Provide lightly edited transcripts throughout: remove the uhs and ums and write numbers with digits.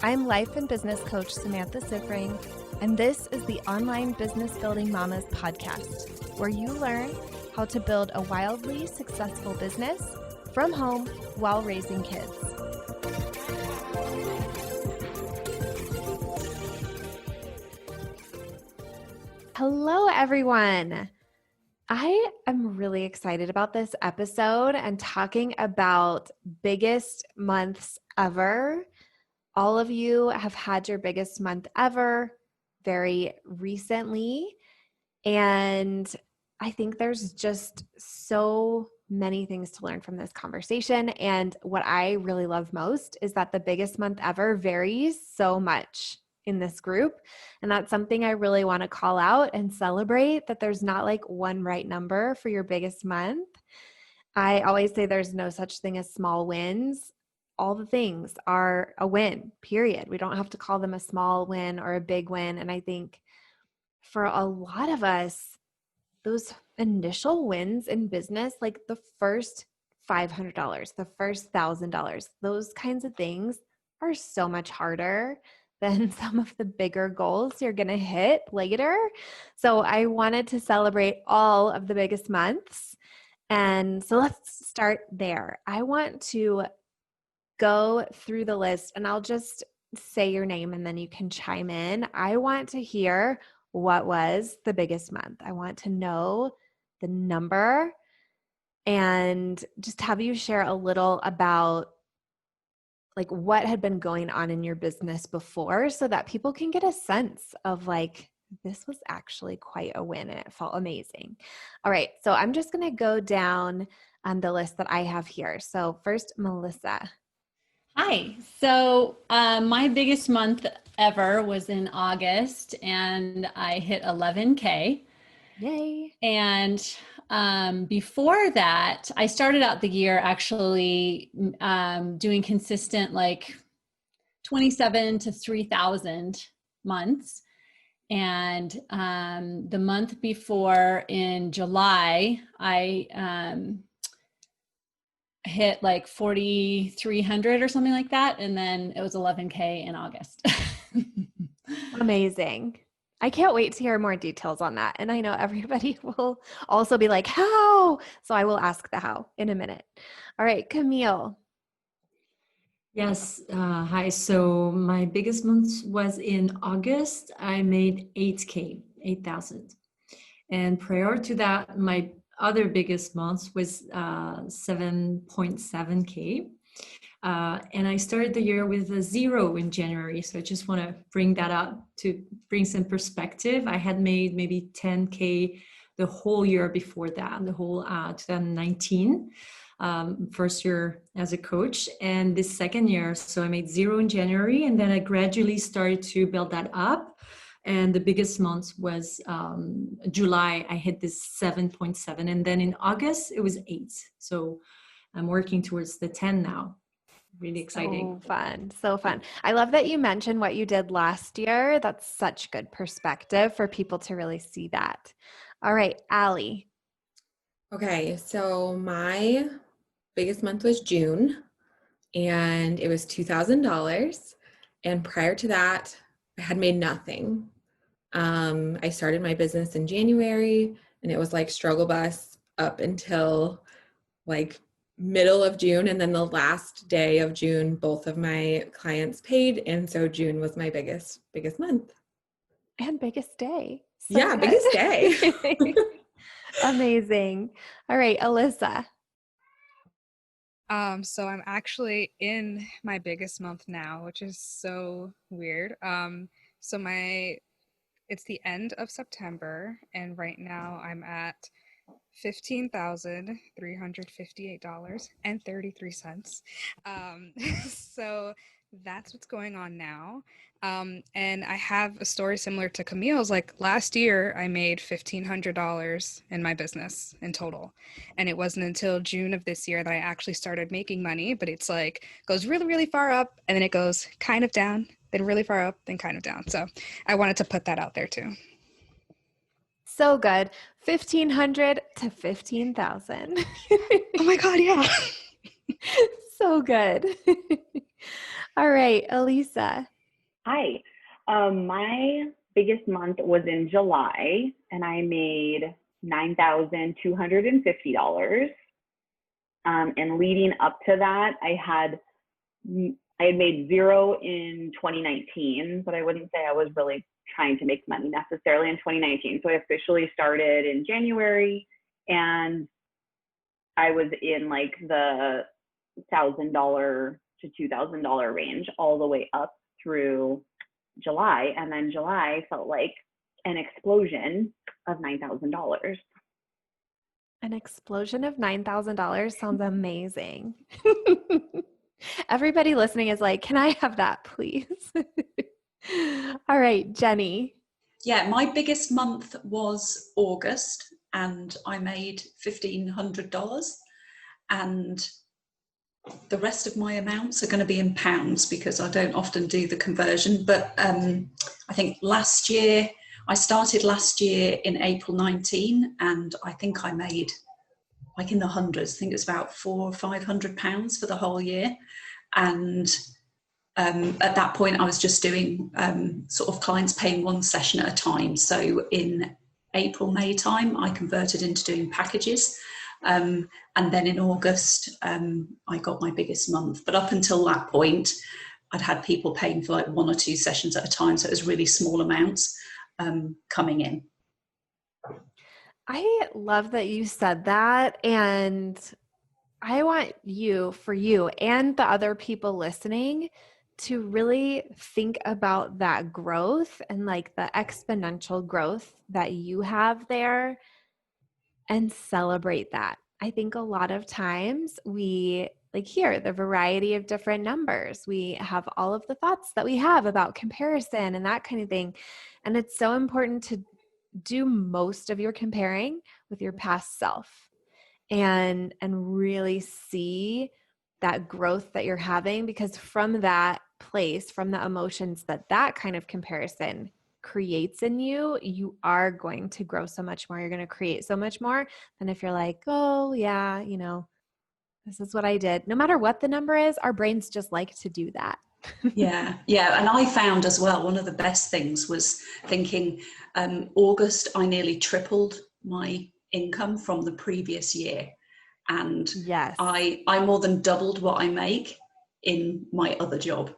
I'm life and business coach Samantha Sifring, and this is the Online Business Building Mamas podcast, where you learn how to build a wildly successful business from home while raising kids. Hello, everyone. I am really excited about this episode and talking about biggest months ever. All of you have had your biggest month ever very recently. And I think there's just so many things to learn from this conversation. And what I really love most is that the biggest month ever varies so much in this group. And that's something I really want to call out and celebrate, that there's not like one right number for your biggest month. I always say there's no such thing as small wins. All the things are a win, period. We don't have to call them a small win or a big win. And I think for a lot of us, those initial wins in business, like the first $500, the first $1,000, those kinds of things are so much harder than some of the bigger goals you're going to hit later. So I wanted to celebrate all of the biggest months. And so let's start there. I want to go through the list and I'll just say your name and then you can chime in. I want to hear what was the biggest month. I want to know the number and just have you share a little about like what had been going on in your business before so that people can get a sense of like, this was actually quite a win and it felt amazing. All right. So I'm just going to go down on the list that I have here. So first, Melissa. Hi. So my biggest month ever was in August and I hit 11K. Yay. And before that, I started out the year actually doing consistent like 27 to 3,000 months. And the month before in July, I hit like 4,300 or something like that. And then it was 11K in August. Amazing. I can't wait to hear more details on that. And I know everybody will also be like, how? So I will ask the how in a minute. All right, Camille. Yes. Hi. So my biggest month was in August. I made 8K, 8,000. And prior to that, my other biggest month was 7.7K. And I started the year with a 0 in January. So I just want to bring that up to bring some perspective. I had made maybe 10K the whole year before that, the whole 2019. First year as a coach, and this second year, so I made 0 in January, and then I gradually started to build that up. And the biggest month was July. I hit this 7.7, and then in August it was 8. So I'm working towards the 10 now. Really exciting. So fun. So fun. I love that you mentioned what you did last year. That's such good perspective for people to really see that. All right, Allie. Okay, so my biggest month was June, and it was $2,000. And prior to that, I had made nothing. I started my business in January, and it was like struggle bus up until like middle of June. And then the last day of June, both of my clients paid. And so June was my biggest month. And biggest day. So yeah, good. Biggest day. Amazing. All right, Alyssa. So I'm actually in my biggest month now, which is so weird. It's the end of September, and right now I'm at $15,358.33. So that's what's going on now. And I have a story similar to Camille's. Like last year, I made $1,500 in my business in total. And it wasn't until June of this year that I actually started making money, but it's like goes really, really far up and then it goes kind of down, then really far up, then kind of down. So I wanted to put that out there too. So good. 1,500 to 15,000. Oh my God, yeah. So good. All right, Elisa. Hi. My biggest month was in July, and I made $9,250. And leading up to that, I had made zero in 2019, but I wouldn't say I was really trying to make money necessarily in 2019. So I officially started in January, and I was in like the $1,000 to $2,000 range all the way up through July. And then July felt like an explosion of $9,000. An explosion of $9,000 sounds amazing. Everybody listening is like, can I have that, please? All right, Jenny. Yeah, my biggest month was August, and I made $1,500. And the rest of my amounts are going to be in pounds because I don't often do the conversion. But I think I started last year in April 19, and I think I made like in the hundreds. I think it was about £400 or £500 for the whole year. And at that point, I was just doing sort of clients paying one session at a time. So in April, May time, I converted into doing packages. And then in August, I got my biggest month. But up until that point, I'd had people paying for like one or two sessions at a time. So it was really small amounts coming in. I love that you said that. And I want for you and the other people listening to really think about that growth and like the exponential growth that you have there and celebrate that. I think a lot of times we like hear the variety of different numbers. We have all of the thoughts that we have about comparison and that kind of thing. And it's so important to do most of your comparing with your past self and really see that growth that you're having, because from that place, from the emotions that kind of comparison creates in you, you are going to grow so much more. You're going to create so much more than if you're like, oh yeah, this is what I did. No matter what the number is, our brains just like to do that. Yeah. And I found as well, one of the best things was thinking August, I nearly tripled my income from the previous year. And yes, I more than doubled what I make in my other job.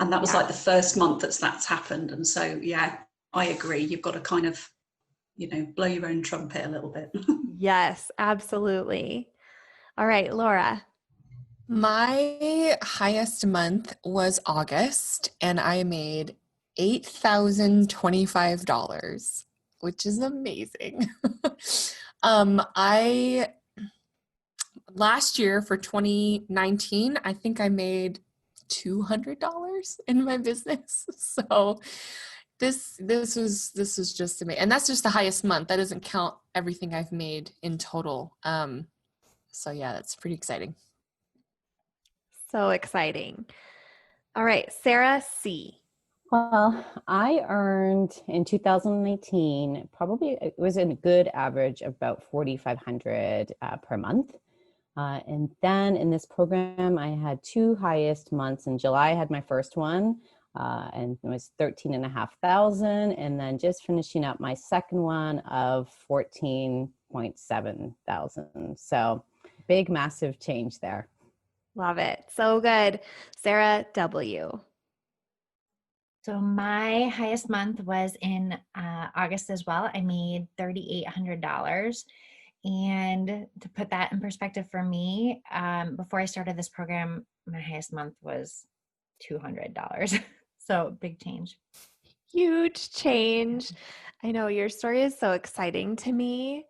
And that was like the first month that's happened. And so, yeah, I agree. You've got to kind of, blow your own trumpet a little bit. Yes, absolutely. All right, Laura. My highest month was August, and I made $8,025, which is amazing. Last year for 2019, I think I made $200 in my business. So this was just amazing, and that's just the highest month. That doesn't count everything I've made in total. So yeah, that's pretty exciting. So exciting. All right, Sarah C. Well, I earned in 2019, probably it was a good average of about $4,500 per month. And then in this program, I had two highest months. In July, I had my first one, and it was $13,500. And then just finishing up my second one of $14,700. So big, massive change there. Love it. So good. Sarah W. So my highest month was in August as well. I made $3,800. And to put that in perspective for me, before I started this program, my highest month was $200. So big change. Huge change. I know your story is so exciting to me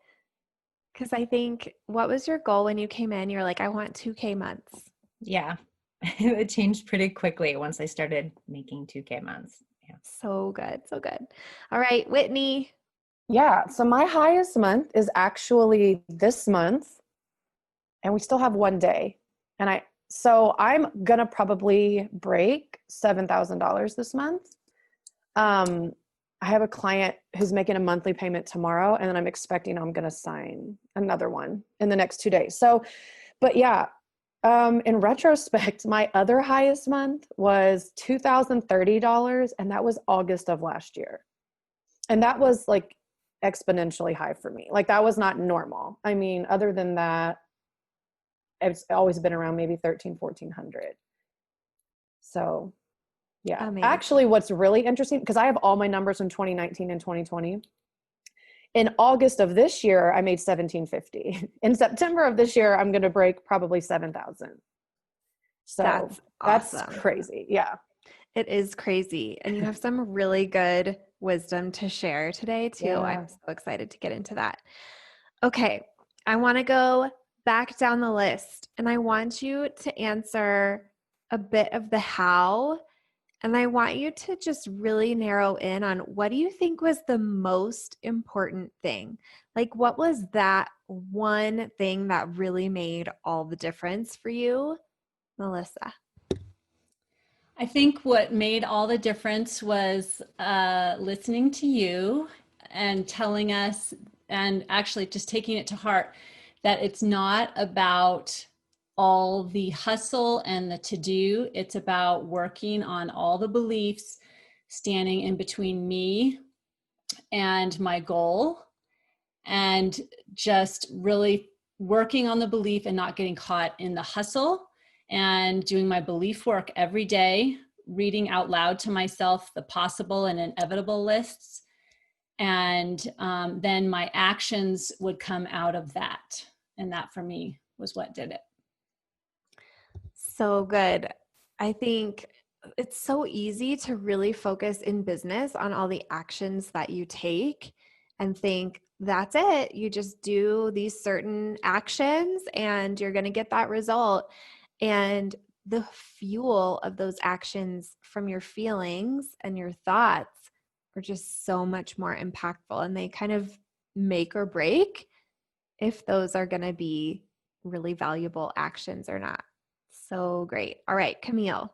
because I think, what was your goal when you came in? You're like, I want 2K months. Yeah, it changed pretty quickly once I started making 2K months. Yeah. So good. So good. All right, Whitney. Yeah. So my highest month is actually this month, and we still have one day. So I'm going to probably break $7,000 this month. I have a client who's making a monthly payment tomorrow, and then I'm expecting I'm going to sign another one in the next 2 days. So, but yeah, In retrospect, my other highest month was $2,030, and that was August of last year. And that was like exponentially high for me. Like that was not normal. I mean, other than that, it's always been around maybe 1,400. So yeah. Amazing. Actually, what's really interesting, because I have all my numbers in 2019 and 2020. In August of this year, I made 1,750. In September of this year, I'm going to break probably 7,000. So that's awesome. crazy. Yeah. It is crazy. And you have some really good wisdom to share today too. Yeah. I'm so excited to get into that. Okay. I want to go back down the list and I want you to answer a bit of the how. And I want you to just really narrow in on what do you think was the most important thing? Like, what was that one thing that really made all the difference for you, Melissa? I think what made all the difference was listening to you and telling us, and actually just taking it to heart, that it's not about all the hustle and the to-do. It's about working on all the beliefs standing in between me and my goal, and just really working on the belief and not getting caught in the hustle, and doing my belief work every day, reading out loud to myself the possible and inevitable lists. And then my actions would come out of that. And that for me was what did it. So good. I think it's so easy to really focus in business on all the actions that you take and think that's it. You just do these certain actions and you're going to get that result. And the fuel of those actions from your feelings and your thoughts are just so much more impactful, and they kind of make or break if those are going to be really valuable actions or not. So great. All right, Camille.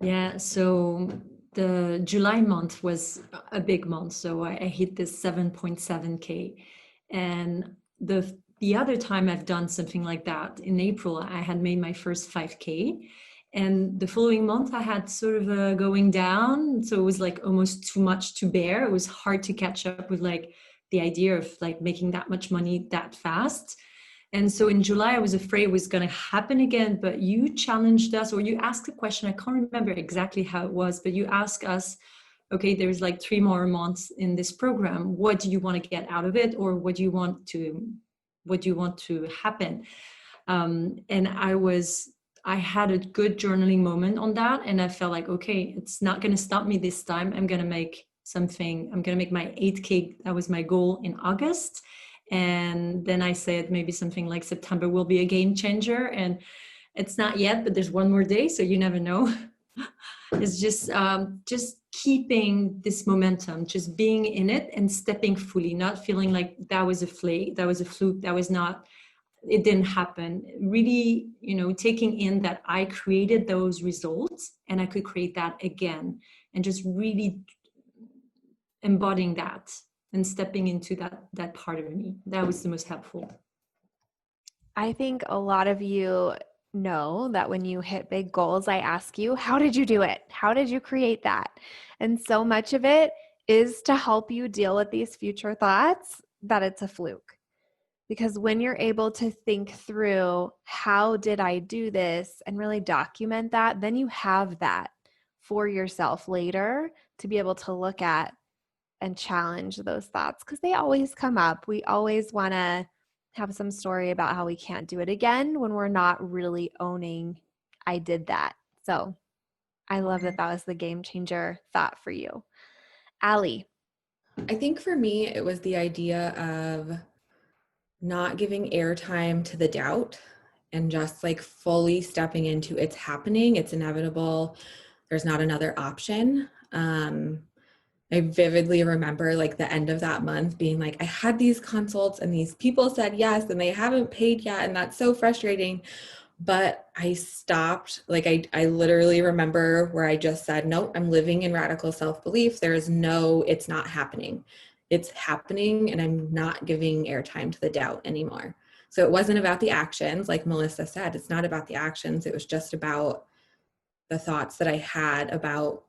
Yeah, so the July month was a big month. So I hit this 7.7K. And the other time I've done something like that, in April, I had made my first 5K. And the following month I had sort of a going down. So it was like almost too much to bear. It was hard to catch up with like the idea of like making that much money that fast. And so in July, I was afraid it was going to happen again, but you challenged us, or you asked a question. I can't remember exactly how it was, but you asked us, okay, there's like 3 more months in this program. What do you want to get out of it? Or what do you want to happen? And I had a good journaling moment on that. And I felt like, okay, it's not going to stop me this time. I'm going to make my 8K. That was my goal in August. And then I said maybe something like September will be a game changer. And it's not yet, but there's 1 more day. So you never know. It's just keeping this momentum, just being in it and stepping fully, not feeling like that was a fluke, it didn't happen. Really, taking in that I created those results and I could create that again, and just really embodying that and stepping into that part of me. That was the most helpful. I think a lot of you know that when you hit big goals, I ask you, how did you do it? How did you create that? And so much of it is to help you deal with these future thoughts that it's a fluke. Because when you're able to think through, how did I do this, and really document that, then you have that for yourself later to be able to look at and challenge those thoughts, because they always come up. We always want to have some story about how we can't do it again when we're not really owning, I did that. So I love that was the game changer thought for you. Allie. I think for me, it was the idea of not giving airtime to the doubt and just like fully stepping into it's happening, it's inevitable, there's not another option. I vividly remember like the end of that month being like, I had these consults and these people said yes and they haven't paid yet, and that's so frustrating. But I stopped. Like I literally remember where I just said, nope, I'm living in radical self-belief. It's not happening. It's happening, and I'm not giving airtime to the doubt anymore. So it wasn't about the actions, like Melissa said, it's not about the actions. It was just about the thoughts that I had about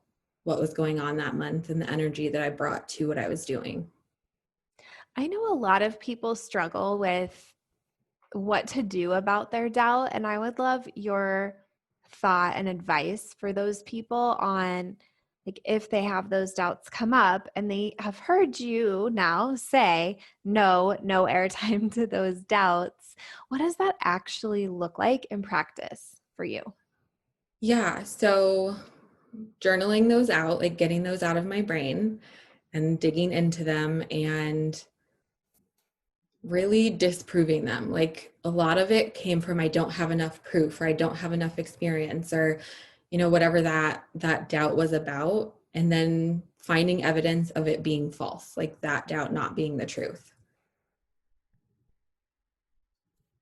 what was going on that month and the energy that I brought to what I was doing. I know a lot of people struggle with what to do about their doubt, and I would love your thought and advice for those people on, like, if they have those doubts come up and they have heard you now say no airtime to those doubts, what does that actually look like in practice for you? Yeah, so journaling those out, like getting those out of my brain and digging into them and really disproving them. Like a lot of it came from I don't have enough proof, or I don't have enough experience, or whatever that doubt was about, and then finding evidence of it being false, like that doubt not being the truth.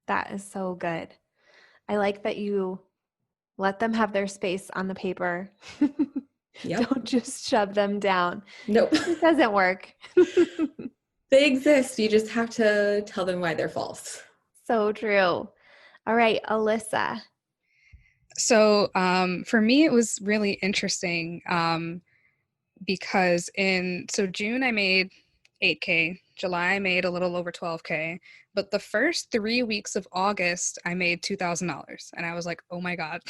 That is so good. I like that you let them have their space on the paper. Yep. Don't just shove them down. Nope. It doesn't work. They exist. You just have to tell them why they're false. So true. All right, Alyssa. So for me, it was really interesting because so June I made 8K, July I made a little over 12K, but the first 3 weeks of August I made $2,000, and I was like, oh my God,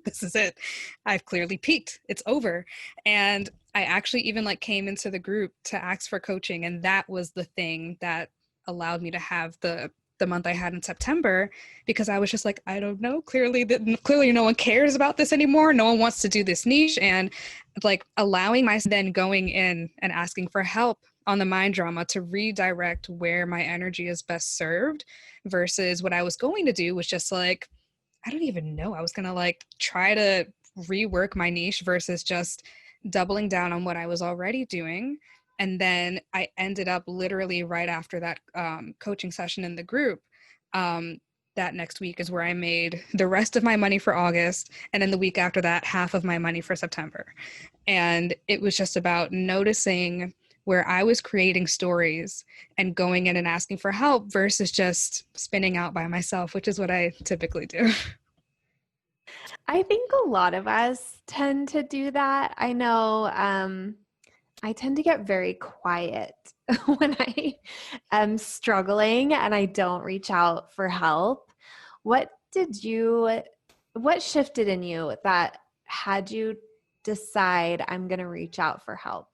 this is it. I've clearly peaked. It's over. And I actually even came into the group to ask for coaching, and that was the thing that allowed me to have the month I had in September, because I was just like, I don't know, clearly no one cares about this anymore. No one wants to do this niche. And allowing myself then going in and asking for help on the mind drama to redirect where my energy is best served, versus what I was going to do was just I don't even know. I was going to try to rework my niche versus just doubling down on what I was already doing. And then I ended up literally right after that coaching session in the group, that next week is where I made the rest of my money for August. And then the week after that, half of my money for September. And it was just about noticing where I was creating stories and going in and asking for help versus just spinning out by myself, which is what I typically do. I think a lot of us tend to do that. I know I tend to get very quiet when I am struggling and I don't reach out for help. What shifted in you that had you decide I'm going to reach out for help?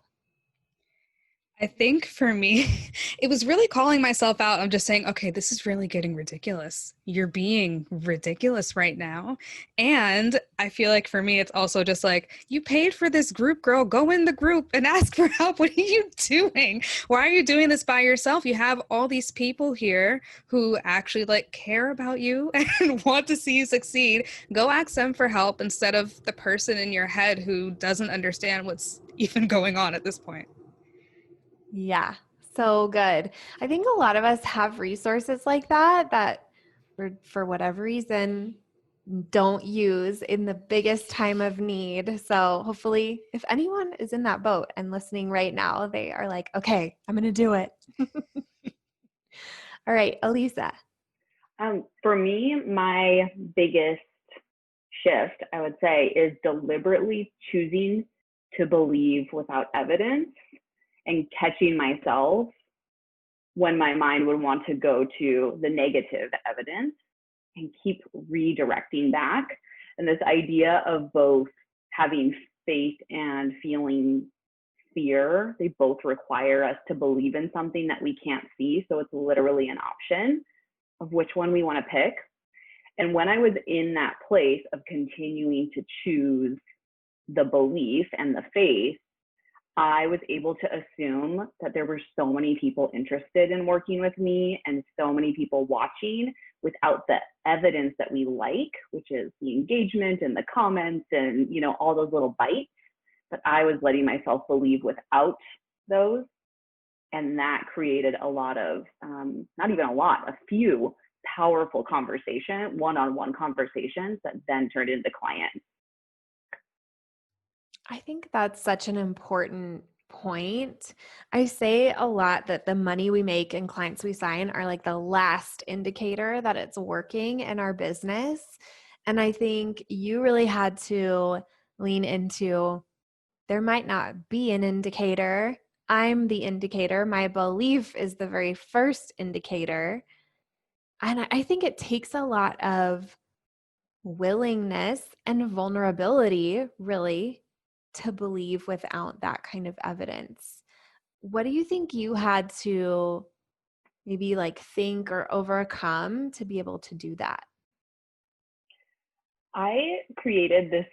I think for me, it was really calling myself out. I'm just saying, okay, this is really getting ridiculous. You're being ridiculous right now. And I feel like for me, it's also just you paid for this group, girl. Go in the group and ask for help. What are you doing? Why are you doing this by yourself? You have all these people here who actually care about you and want to see you succeed. Go ask them for help instead of the person in your head who doesn't understand what's even going on at this point. Yeah, so good. I think a lot of us have resources like that for whatever reason don't use in the biggest time of need. So hopefully if anyone is in that boat and listening right now, they are like, okay, I'm going to do it. All right, Elisa. For me, my biggest shift, I would say, is deliberately choosing to believe without evidence and catching myself when my mind would want to go to the negative evidence and keep redirecting back. And this idea of both having faith and feeling fear, they both require us to believe in something that we can't see. So it's literally an option of which one we want to pick. And when I was in that place of continuing to choose the belief and the faith, I was able to assume that there were so many people interested in working with me and so many people watching without the evidence that we like, which is the engagement and the comments and, all those little bites. But I was letting myself believe without those. And that created a lot of, not even a lot, a few powerful one-on-one conversations that then turned into clients. I think that's such an important point. I say a lot that the money we make and clients we sign are like the last indicator that it's working in our business. And I think you really had to lean into there might not be an indicator. I'm the indicator. My belief is the very first indicator. And I think it takes a lot of willingness and vulnerability, really, to believe without that kind of evidence. What do you think you had to maybe like think or overcome to be able to do that? I created this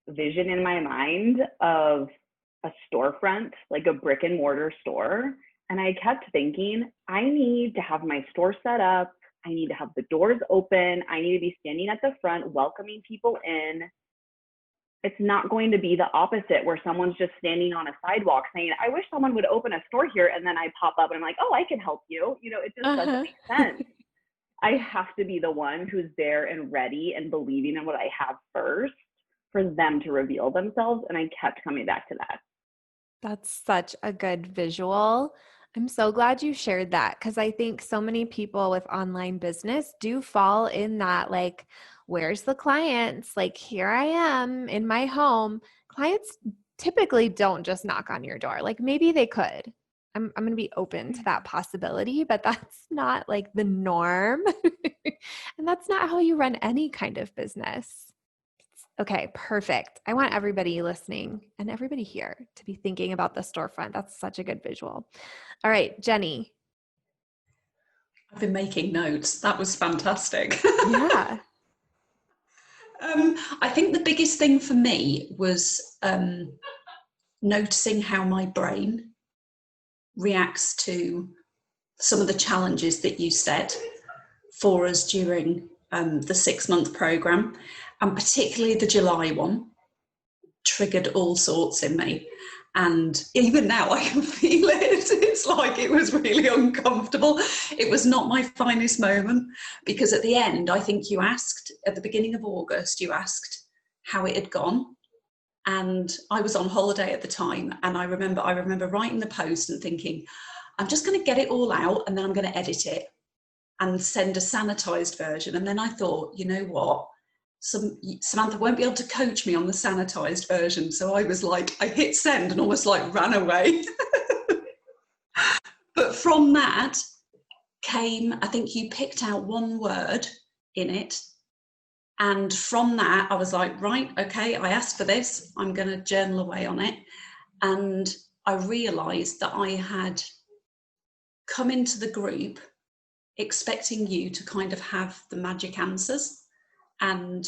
vision in my mind of a storefront, like a brick and mortar store. And I kept thinking, I need to have my store set up. I need to have the doors open. I need to be standing at the front, welcoming people in. It's not going to be the opposite where someone's just standing on a sidewalk saying, I wish someone would open a store here. And then I pop up and I'm like, oh, I can help you. You know, it just doesn't make sense. I have to be the one who's there and ready and believing in what I have first for them to reveal themselves. And I kept coming back to that. That's such a good visual. I'm so glad you shared that because I think so many people with online business do fall in that, like, where's the clients? Like, here I am in my home. Clients typically don't just knock on your door. Like, maybe they could. I'm going to be open to that possibility, but that's not like the norm. And that's not how you run any kind of business. Okay, perfect. I want everybody listening and everybody here to be thinking about the storefront. That's such a good visual. All right, Jenny. I've been making notes. That was fantastic. Yeah. I think the biggest thing for me was noticing how my brain reacts to some of the challenges that you set for us during the 6-month program, and particularly the July one triggered all sorts in me. And even now I can feel it. It's like it was really uncomfortable. It was not my finest moment because at the end, I think you asked at the beginning of August, you asked how it had gone. And I was on holiday at the time. And I remember writing the post and thinking, I'm just going to get it all out and then I'm going to edit it and send a sanitized version. And then I thought, you know what? Samantha won't be able to coach me on the sanitized version. So I was like, I hit send and almost like ran away. But from that came, I think you picked out one word in it. And from that, I was like, right, okay, I asked for this. I'm going to journal away on it. And I realized that I had come into the group expecting you to kind of have the magic answers and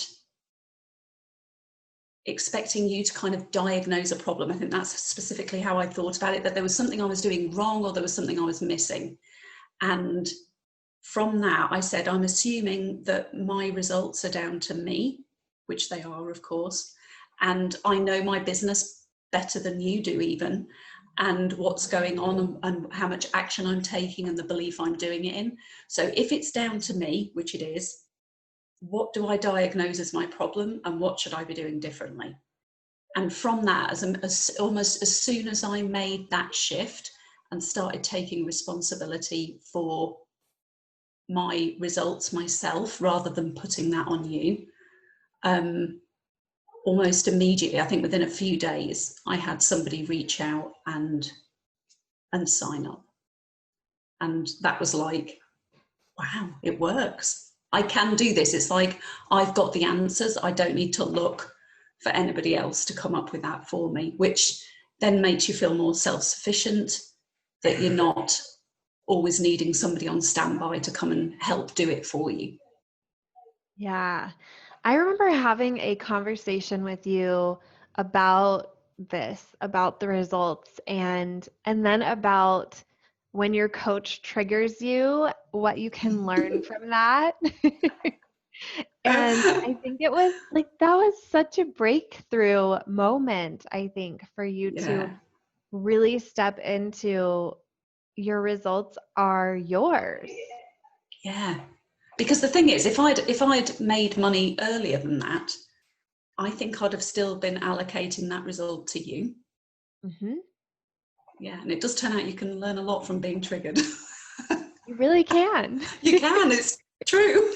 expecting you to kind of diagnose a problem. I think that's specifically how I thought about it, that there was something I was doing wrong or there was something I was missing. And from that, I said, I'm assuming that my results are down to me, which they are, of course. And I know my business better than you do even, and what's going on and how much action I'm taking and the belief I'm doing it in. So if it's down to me, which it is, what do I diagnose as my problem and what should I be doing differently? And from that, almost as soon as I made that shift and started taking responsibility for my results myself rather than putting that on you, almost immediately, I think within a few days, I had somebody reach out and sign up. And that was like, wow, it works. I can do this. It's like, I've got the answers. I don't need to look for anybody else to come up with that for me, which then makes you feel more self-sufficient, that you're not always needing somebody on standby to come and help do it for you. Yeah. I remember having a conversation with you about this, about the results, and then about when your coach triggers you, what you can learn from that. And I think it was like, that was such a breakthrough moment, I think, for you to really step into your results are yours. Yeah. Because the thing is, if I'd made money earlier than that, I think I'd have still been allocating that result to you. Mm-hmm. Yeah, and it does turn out you can learn a lot from being triggered. You really can. You can, it's true.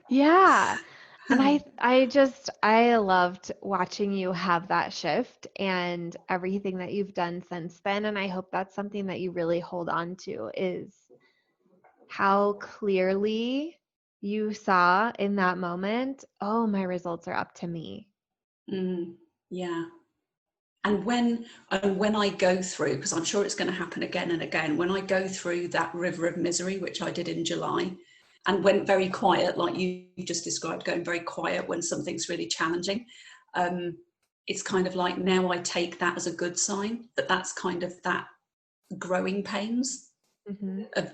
Yeah. And I loved watching you have that shift and everything that you've done since then. And I hope that's something that you really hold on to, is how clearly you saw in that moment, oh, my results are up to me. Yeah. And when I go through, because I'm sure it's going to happen again and again, when I go through that river of misery, which I did in July, and went very quiet, like you just described, going very quiet when something's really challenging, it's kind of like, now I take that as a good sign, that's kind of that growing pains of,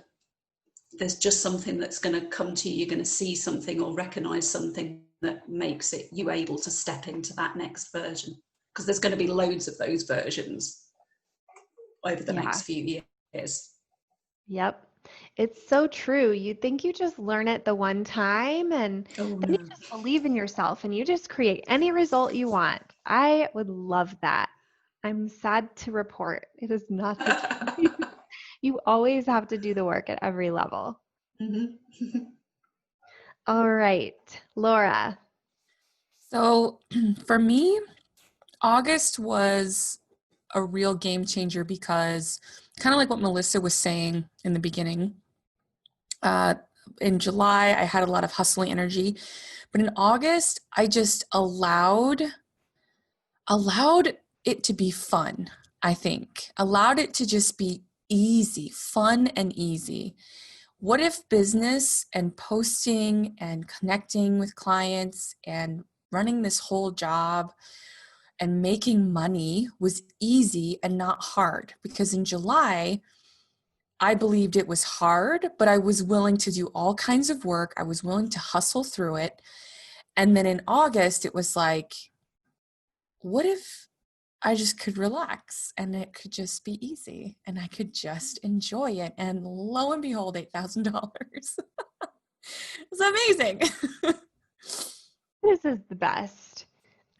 there's just something that's going to come to you, you're going to see something or recognize something that makes it you able to step into that next version, because there's going to be loads of those versions over the next few years. Yep. It's so true. You'd think you just learn it the one time and then you just believe in yourself and you just create any result you want. I would love that. I'm sad to report it is not the case. You always have to do the work at every level. All right, Laura. So for me, August was a real game changer because, kind of like what Melissa was saying in the beginning, in July, I had a lot of hustling energy, but in August, I just allowed it to be fun. I think allowed it to just be easy, fun and easy. What if business and posting and connecting with clients and running this whole job and making money was easy and not hard? Because in July, I believed it was hard, but I was willing to do all kinds of work. I was willing to hustle through it. And then in August, it was like, what if I just could relax and it could just be easy and I could just enjoy it? And lo and behold, $8,000. It's amazing. This is the best.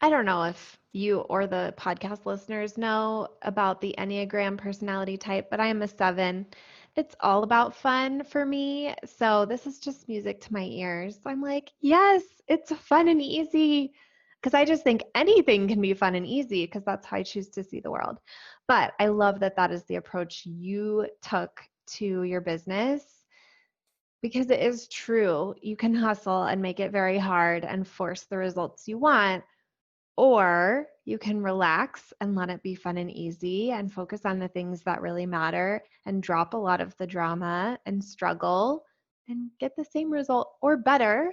I don't know if you or the podcast listeners know about the Enneagram personality type, but I am a 7. It's all about fun for me. So this is just music to my ears. I'm like, yes, it's fun and easy. Because I just think anything can be fun and easy because that's how I choose to see the world. But I love that that is the approach you took to your business, because it is true. You can hustle and make it very hard and force the results you want, or you can relax and let it be fun and easy and focus on the things that really matter and drop a lot of the drama and struggle and get the same result or better,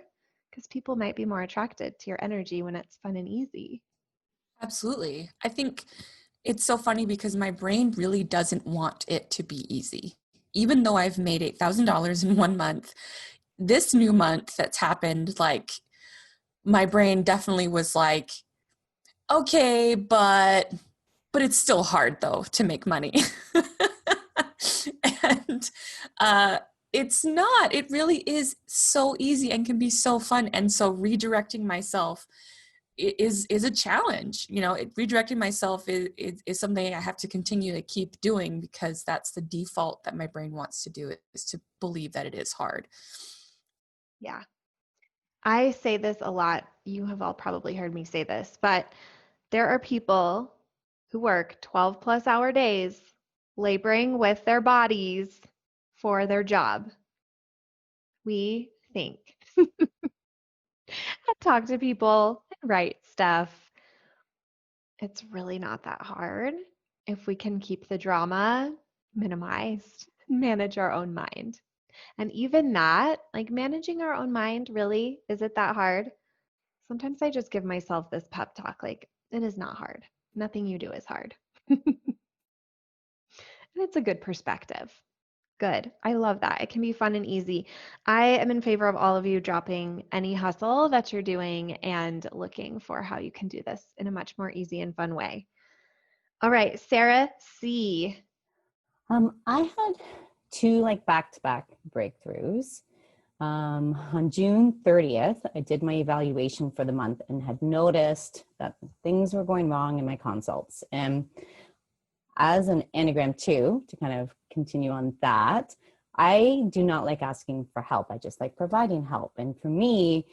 because people might be more attracted to your energy when it's fun and easy. Absolutely. I think it's so funny because my brain really doesn't want it to be easy. Even though I've made $8,000 in 1 month, this new month that's happened, like my brain definitely was like, okay, but it's still hard though to make money. And it's not. It really is so easy and can be so fun. And so redirecting myself is a challenge. You know, redirecting myself is something I have to continue to keep doing, because that's the default that my brain wants to do, is to believe that it is hard. Yeah. I say this a lot. You have all probably heard me say this, but there are people who work 12+ hour days laboring with their bodies for their job. We think. I talk to people and write stuff. It's really not that hard if we can keep the drama minimized, manage our own mind. And even that, like managing our own mind, really, is it that hard? Sometimes I just give myself this pep talk, like, it is not hard. Nothing you do is hard. And it's a good perspective. Good. I love that. It can be fun and easy. I am in favor of all of you dropping any hustle that you're doing and looking for how you can do this in a much more easy and fun way. All right, Sarah C. I had 2 like back-to-back breakthroughs. On June 30th, I did my evaluation for the month and had noticed that things were going wrong in my consults. And as an Enneagram 2, to kind of continue on that, I do not like asking for help. I just like providing help. And for me,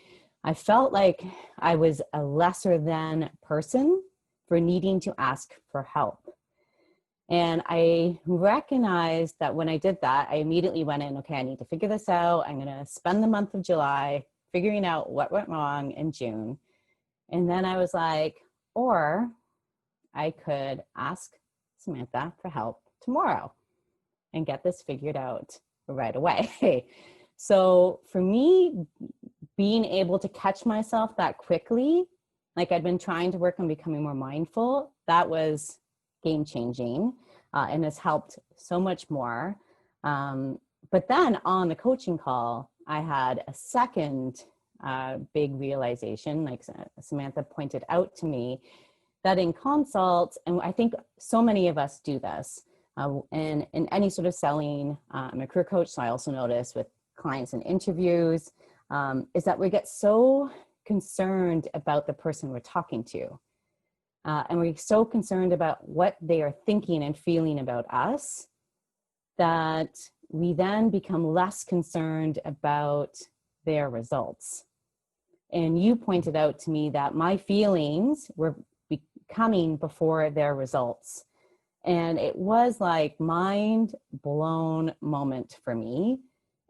I felt like I was a lesser than person for needing to ask for help. And I recognized that when I did that, I immediately went in, okay, I need to figure this out. I'm going to spend the month of July figuring out what went wrong in June. And then I was like, or I could ask Samantha for help tomorrow and get this figured out right away. So for me, being able to catch myself that quickly, like I'd been trying to work on becoming more mindful, that was game changing and has helped so much more. But then on the coaching call, I had a second big realization, like Samantha pointed out to me, that in consults, and I think so many of us do this, and in any sort of selling, I'm a career coach, so I also notice with clients and interviews, is that we get so concerned about the person we're talking to. And we're so concerned about what they are thinking and feeling about us that we then become less concerned about their results. And you pointed out to me that my feelings were coming before their results. And it was like mind blown moment for me,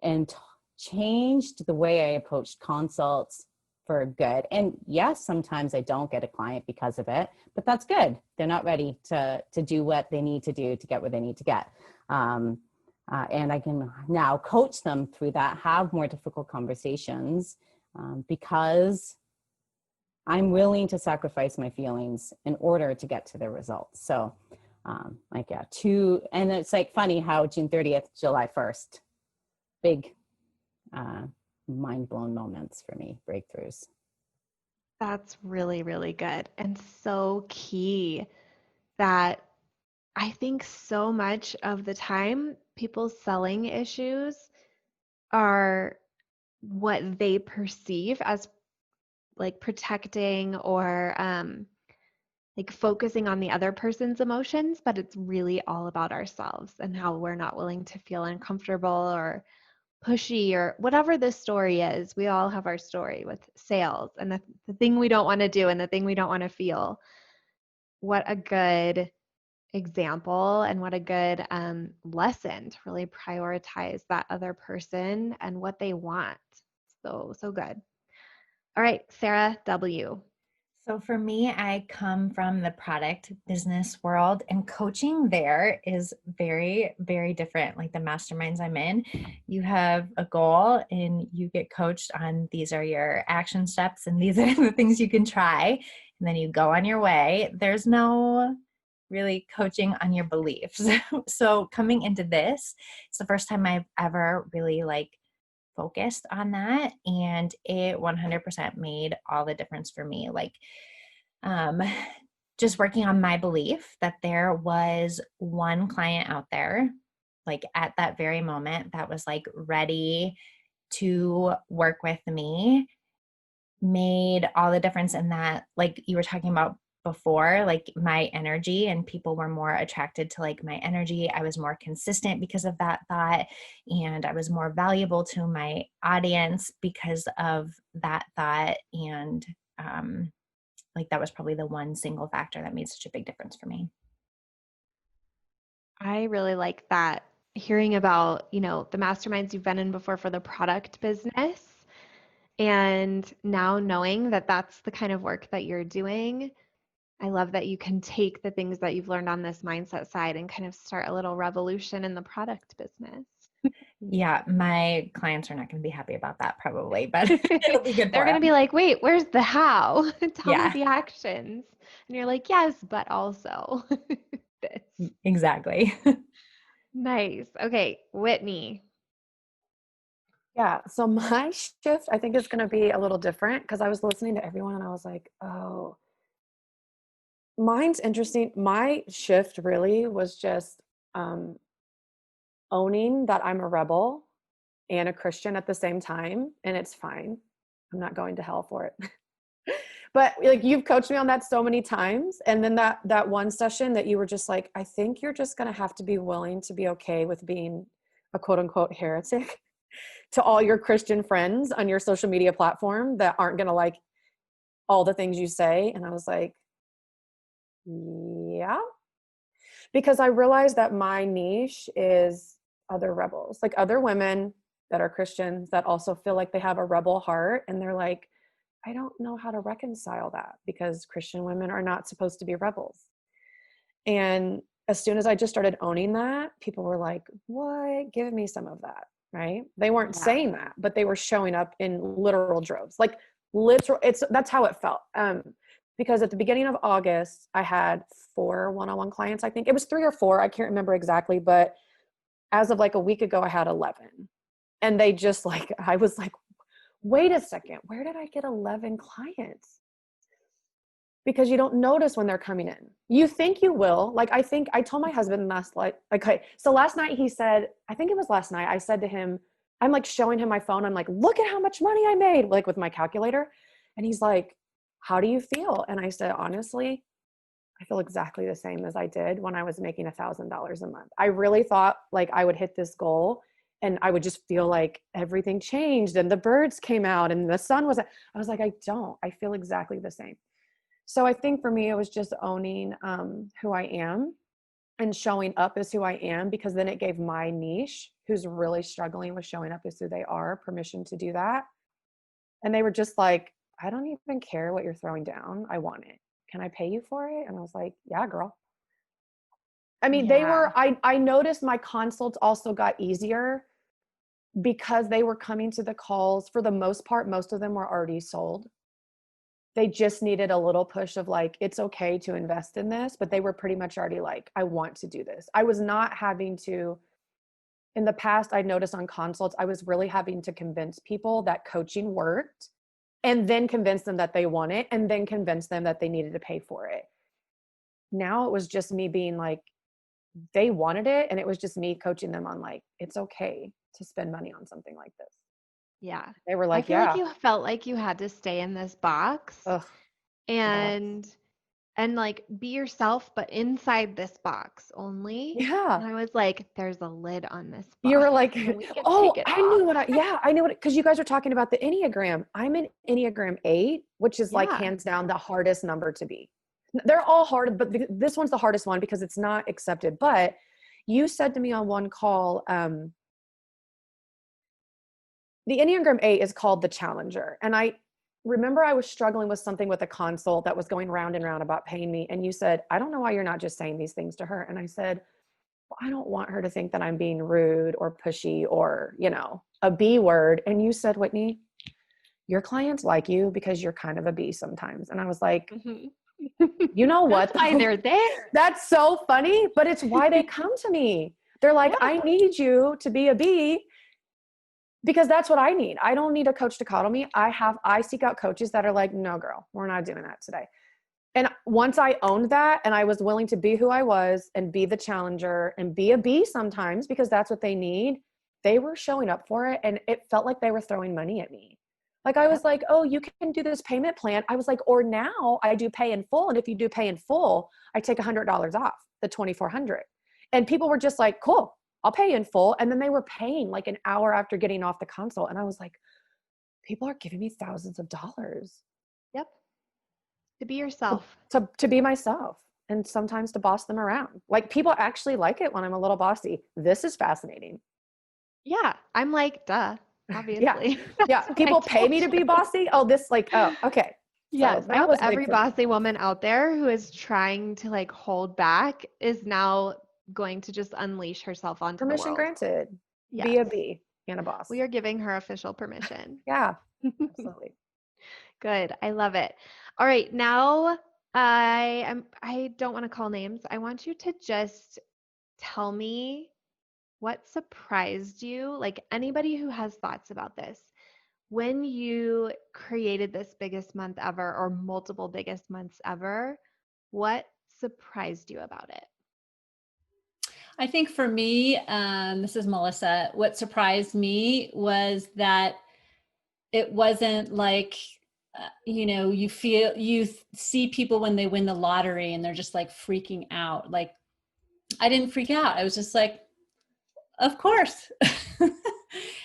and changed the way I approached consults for good. And yes, sometimes I don't get a client because of it, but that's good. They're not ready to do what they need to do to get where they need to get. And I can now coach them through that, have more difficult conversations, because I'm willing to sacrifice my feelings in order to get to the results. So and it's like funny how June 30th, July 1st, big mind blown moments for me, breakthroughs. That's really, really good and so key, that I think so much of the time people's selling issues are what they perceive as like protecting or like focusing on the other person's emotions, but it's really all about ourselves and how we're not willing to feel uncomfortable or pushy or whatever the story is. We all have our story with sales and the thing we don't want to do and the thing we don't want to feel. What a good example and what a good lesson to really prioritize that other person and what they want. So good. All right, Sarah W. So for me, I come from the product business world, and coaching there is very, very different. Like the masterminds I'm in, you have a goal and you get coached on these are your action steps and these are the things you can try. And then you go on your way. There's no really coaching on your beliefs. So coming into this, it's the first time I've ever really focused on that, and it 100% made all the difference for me. Just working on my belief that there was one client out there, at that very moment, that was ready to work with me, made all the difference in that. Like you were talking about before, my energy, and people were more attracted to my energy. I was more consistent because of that thought, and I was more valuable to my audience because of that thought. And that was probably the one single factor that made such a big difference for me. I really like that, hearing about, the masterminds you've been in before for the product business, and now knowing that that's the kind of work that you're doing. I love that you can take the things that you've learned on this mindset side and kind of start a little revolution in the product business. Yeah, my clients are not going to be happy about that probably, but it'll be good. They're going to be like, wait, where's the how? Tell Yeah. me the actions. And you're like, yes, but also this. Exactly. Nice. Okay, Whitney. Yeah, so my shift I think is going to be a little different, because I was listening to everyone and I was like, oh, mine's interesting. My shift really was just owning that I'm a rebel and a Christian at the same time, and it's fine. I'm not going to hell for it. But like you've coached me on that so many times. And then that one session that you were just like, I think you're just going to have to be willing to be okay with being a quote unquote heretic to all your Christian friends on your social media platform that aren't going to like all the things you say. And I was like, yeah, because I realized that my niche is other rebels, like other women that are Christians that also feel like they have a rebel heart. And they're like, I don't know how to reconcile that because Christian women are not supposed to be rebels. And as soon as I just started owning that, people were like, what? Give me some of that, right? They weren't saying that, but they were showing up in literal droves, like literal. That's how it felt. Because at the beginning of August, I had 4 one-on-one clients. I think it was 3 or 4. I can't remember exactly, but as of like a week ago, I had 11. And they just like, I was like, wait a second, where did I get 11 clients? Because you don't notice when they're coming in. You think you will. Like, I think I told my husband last night, okay, so last night he said, I think it was last night, I said to him, I'm like showing him my phone. I'm like, look at how much money I made, like with my calculator. And he's like, how do you feel? And I said, honestly, I feel exactly the same as I did when I was making $1,000 a month. I really thought like I would hit this goal and I would just feel like everything changed and the birds came out and the sun was, I was like, I feel exactly the same. So I think for me, it was just owning who I am and showing up as who I am, because then it gave my niche, who's really struggling with showing up as who they are, permission to do that. And they were just like, I don't even care what you're throwing down. I want it. Can I pay you for it? And I was like, yeah, girl. I mean, they were, I noticed my consults also got easier because they were coming to the calls. For the most part, most of them were already sold. They just needed a little push of like, it's okay to invest in this, but they were pretty much already like, I want to do this. I was not having to, in the past, I noticed on consults, I was really having to convince people that coaching worked and then convince them that they want it and then convince them that they needed to pay for it. Now it was just me being like, they wanted it. And it was just me coaching them on like, it's okay to spend money on something like this. Yeah. They were like, I feel like you felt like you had to stay in this box and like be yourself, but inside this box only. Yeah. And I was like, there's a lid on this box. You were like, oh, I knew knew I knew it. Cause you guys were talking about the Enneagram. I'm an Enneagram 8, which is like hands down the hardest number to be. They're all hard, but this one's the hardest one because it's not accepted. But you said to me on one call, the Enneagram 8 is called the Challenger. And I remember I was struggling with something with a consult that was going round and round about paying me. And you said, I don't know why you're not just saying these things to her. And I said, well, I don't want her to think that I'm being rude or pushy or, you know, a B word. And you said, Whitney, your clients like you because you're kind of a B sometimes. And I was like, you know what? That's why they're there. That's so funny, but it's why they come to me. They're like, I need you to be a B because that's what I need. I don't need a coach to coddle me. I seek out coaches that are like, no, girl, we're not doing that today. And once I owned that and I was willing to be who I was and be the challenger and be a B sometimes because that's what they need, they were showing up for it. And it felt like they were throwing money at me. Like I was like, oh, you can do this payment plan. I was like, or now I do pay in full. And if you do pay in full, I take $100 off the $2,400. And people were just like, cool, I'll pay in full. And then they were paying like an hour after getting off the consult. And I was like, people are giving me thousands of dollars. Yep. To be yourself. To be myself. And sometimes to boss them around. Like people actually like it when I'm a little bossy. This is fascinating. Yeah. I'm like, duh. Obviously. Yeah. People pay me to be bossy. Oh, this like, oh, okay. Yes. So I hope every bossy woman out there who is trying to like hold back is now going to just unleash herself onto permission the world. Granted. Yes. Be a B and a boss. We are giving her official permission. Yeah. Absolutely. Good. I love it. All right. Now I don't want to call names. I want you to just tell me what surprised you, like anybody who has thoughts about this, when you created this biggest month ever or multiple biggest months ever, what surprised you about it? I think for me, this is Melissa, what surprised me was that it wasn't like you see people when they win the lottery and they're just like freaking out. Like, I didn't freak out. I was just like, of course.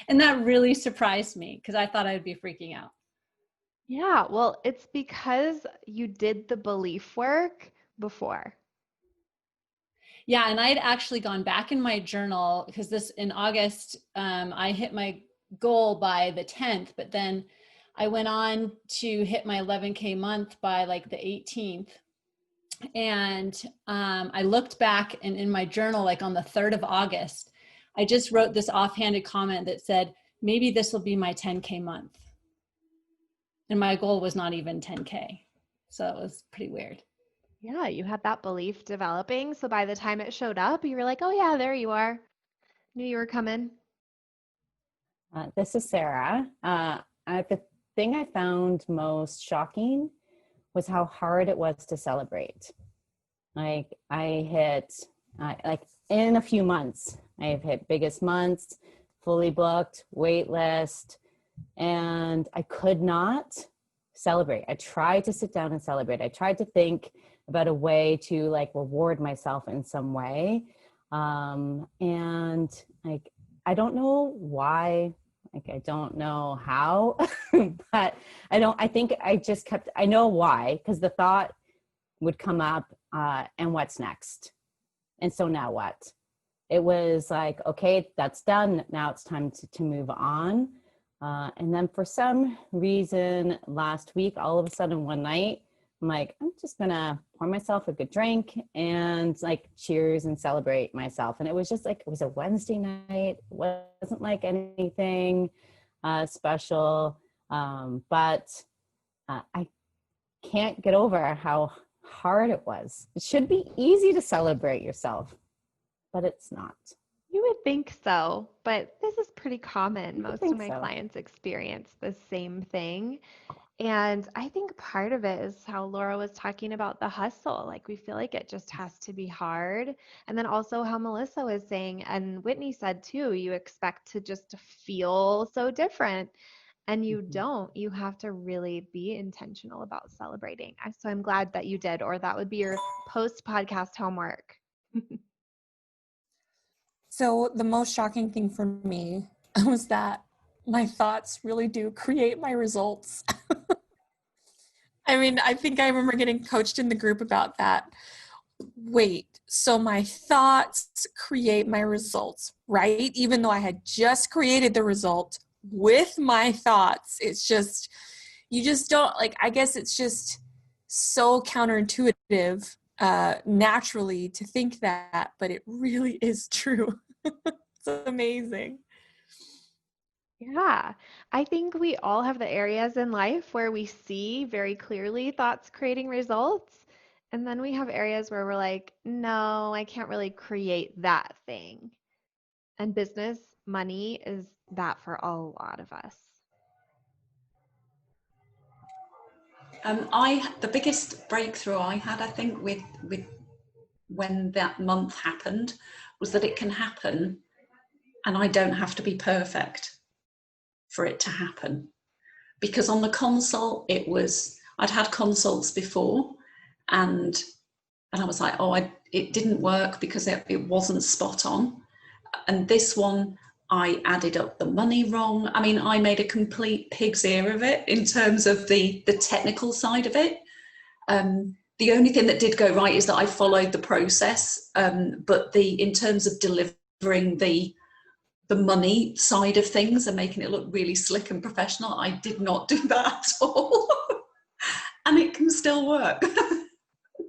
And that really surprised me because I thought I'd be freaking out. Yeah, well, it's because you did the belief work before. Yeah, and I'd actually gone back in my journal because in August, I hit my goal by the 10th, but then I went on to hit my 11K month by like the 18th. And I looked back and in my journal, like on the 3rd of August, I just wrote this offhanded comment that said, maybe this will be my 10K month. And my goal was not even 10K. So it was pretty weird. Yeah, you had that belief developing. So by the time it showed up, you were like, oh, yeah, there you are. Knew you were coming. This is Sarah. The thing I found most shocking was how hard it was to celebrate. Like in a few months, I've hit biggest months, fully booked, wait list, and I could not celebrate. I tried to sit down and celebrate. I tried to think about a way to like reward myself in some way. And like, I don't know why, like, I don't know how, but I think I just kept, I know why, because the thought would come up, and what's next? And so now what? It was like, okay, that's done. Now it's time to move on. And then for some reason last week, all of a sudden one night, I'm like, I'm just gonna pour myself a good drink and like cheers and celebrate myself. And it was just like, it was a Wednesday night. It wasn't like anything special. But I can't get over how hard it was. It should be easy to celebrate yourself, but it's not. You would think so, but this is pretty common. Most of my so. clients experience the same thing. And I think part of it is how Laura was talking about the hustle. Like we feel like it just has to be hard. And then also how Melissa was saying, and Whitney said too, you expect to just feel so different. And you don't. You have to really be intentional about celebrating. So I'm glad that you did, or that would be your post-podcast homework. So the most shocking thing for me was that my thoughts really do create my results. I mean, I think I remember getting coached in the group about that. Wait, so my thoughts create my results, right? Even though I had just created the result with my thoughts, it's just, you just don't, like, I guess it's just so counterintuitive naturally to think that, but it really is true. It's amazing. Yeah, I think we all have the areas in life where we see very clearly thoughts creating results. And then we have areas where we're like, no, I can't really create that thing. And business, money is that for a lot of us. The biggest breakthrough I had, I think, with when that month happened, was that it can happen, and I don't have to be perfect for it to happen. Because on the consult, I'd had consults before, and I was like, oh, it didn't work because it wasn't spot on. And this one, I added up the money wrong. I mean, I made a complete pig's ear of it in terms of the technical side of it. The only thing that did go right is that I followed the process, but in terms of delivering the money side of things and making it look really slick and professional, I did not do that at all. And it can still work.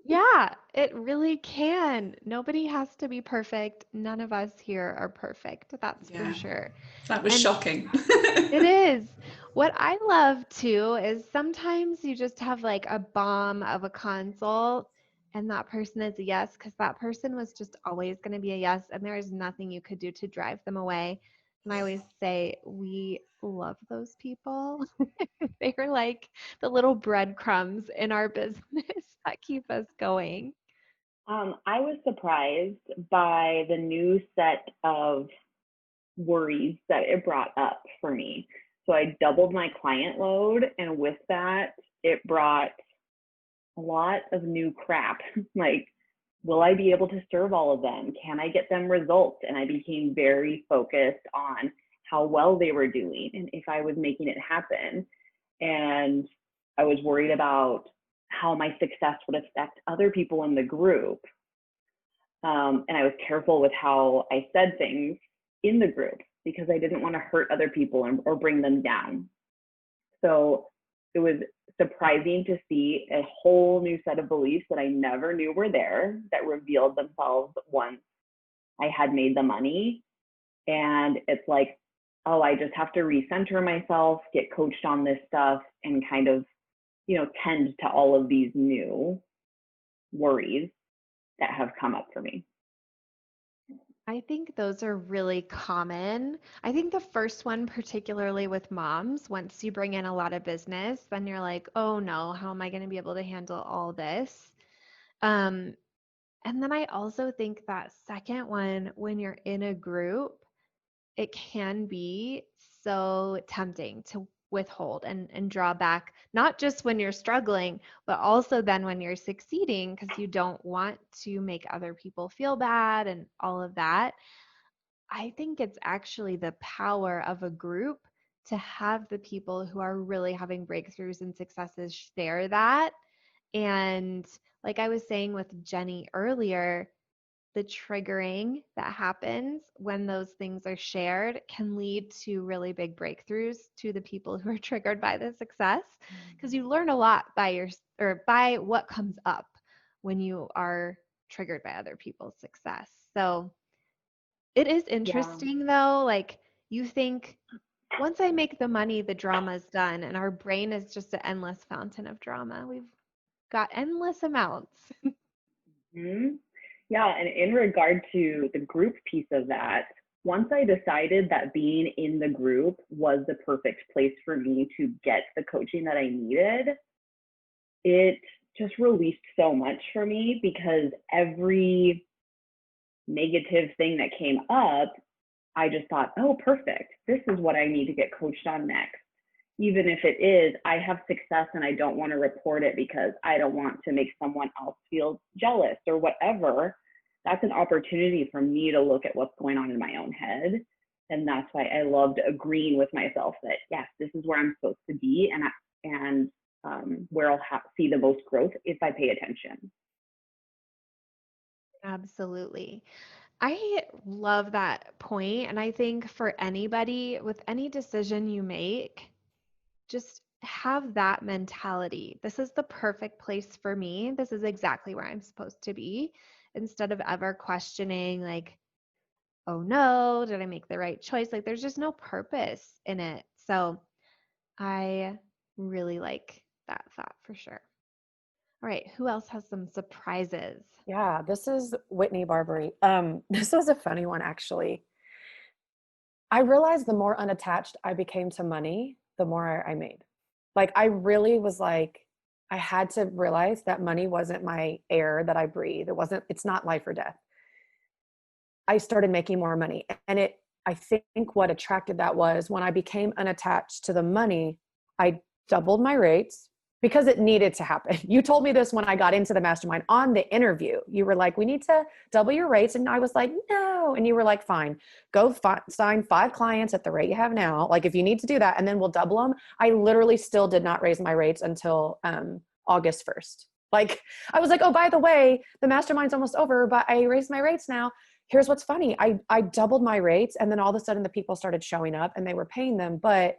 Yeah, it really can. Nobody has to be perfect. None of us here are perfect. That's for sure. That was shocking. It is. What I love too is sometimes you just have like a bomb of a consult and that person is a yes because that person was just always going to be a yes and there is nothing you could do to drive them away. And I always say we love those people. They are like the little breadcrumbs in our business that keep us going. I was surprised by the new set of worries that it brought up for me. So I doubled my client load. And with that, it brought a lot of new crap. Like, will I be able to serve all of them? Can I get them results? And I became very focused on how well they were doing and if I was making it happen. And I was worried about how my success would affect other people in the group. And I was careful with how I said things in the group because I didn't want to hurt other people or bring them down. So it was surprising to see a whole new set of beliefs that I never knew were there that revealed themselves once I had made the money. And it's like, oh, I just have to recenter myself, get coached on this stuff, and kind of, tend to all of these new worries that have come up for me. I think those are really common. I think the first one, particularly with moms, once you bring in a lot of business, then you're like, oh no, how am I going to be able to handle all this? And then I also think that second one, when you're in a group, it can be so tempting to withhold and draw back, not just when you're struggling, but also then when you're succeeding, because you don't want to make other people feel bad and all of that. I think it's actually the power of a group to have the people who are really having breakthroughs and successes share that. And like I was saying with Jenny earlier, the triggering that happens when those things are shared can lead to really big breakthroughs to the people who are triggered by the success, because you learn a lot by what comes up when you are triggered by other people's success. So it is interesting though, like you think once I make the money, the drama's done, and our brain is just an endless fountain of drama. We've got endless amounts. Mm-hmm. Yeah, and in regard to the group piece of that, once I decided that being in the group was the perfect place for me to get the coaching that I needed, it just released so much for me, because every negative thing that came up, I just thought, oh, perfect. This is what I need to get coached on next. Even if it is, I have success and I don't want to report it because I don't want to make someone else feel jealous or whatever. That's an opportunity for me to look at what's going on in my own head. And that's why I loved agreeing with myself that, yes, this is where I'm supposed to be, and where I'll see the most growth if I pay attention. Absolutely. I love that point. And I think for anybody with any decision you make, just have that mentality. This is the perfect place for me. This is exactly where I'm supposed to be, instead of ever questioning, like, oh no, did I make the right choice? Like, there's just no purpose in it. So I really like that thought for sure. All right, who else has some surprises? Yeah, this is Whitney Barbary. This was a funny one, actually. I realized the more unattached I became to money, the more I made. Like, I really was like, I had to realize that money wasn't my air that I breathe. It's not life or death. I started making more money. And I think what attracted that was when I became unattached to the money, I doubled my rates because it needed to happen. You told me this when I got into the mastermind on the interview. You were like, we need to double your rates. And I was like, no. And you were like, fine, go sign 5 clients at the rate you have now. Like, if you need to do that, and then we'll double them. I literally still did not raise my rates until August 1st. Like, I was like, oh, by the way, the mastermind's almost over, but I raised my rates now. Here's what's funny. I doubled my rates, and then all of a sudden the people started showing up and they were paying them. But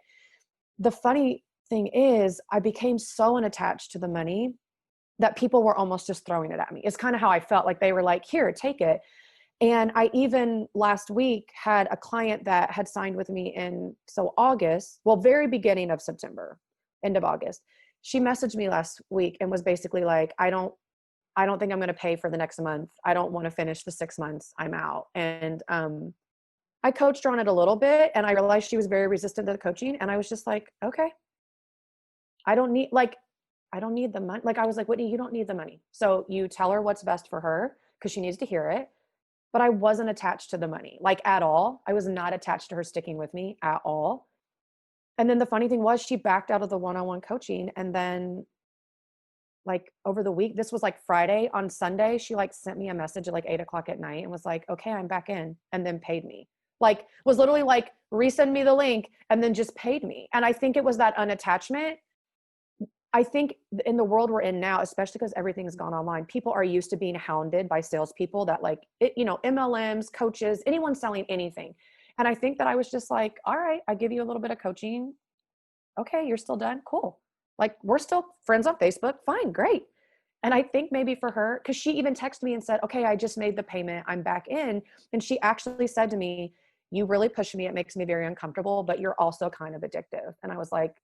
the funny thing is, I became so unattached to the money that people were almost just throwing it at me. It's kind of how I felt. Like, they were like, here, take it. And I even last week had a client that had signed with me in August, well, very beginning of September, end of August. She messaged me last week and was basically like, I don't think I'm going to pay for the next month. I don't want to finish the 6 months. I'm out. And I coached her on it a little bit, and I realized she was very resistant to the coaching. And I was just like, okay, I don't need the money. Like, I was like, Whitney, you don't need the money. So you tell her what's best for her, because she needs to hear it. But I wasn't attached to the money, like, at all. I was not attached to her sticking with me at all. And then the funny thing was she backed out of the one-on-one coaching. And then like over the week, this was like Friday, on Sunday, she like sent me a message at like 8:00 at night and was like, okay, I'm back in, and then paid me. Like was literally like, resend me the link and then just paid me. And I think it was that unattachment. I think in the world we're in now, especially because everything's gone online, people are used to being hounded by salespeople that like, MLMs, coaches, anyone selling anything. And I think that I was just like, all right, I give you a little bit of coaching. Okay, you're still done. Cool. Like we're still friends on Facebook. Fine, great. And I think maybe for her, because she even texted me and said, okay, I just made the payment. I'm back in. And she actually said to me, you really push me. It makes me very uncomfortable, but you're also kind of addictive. And I was like,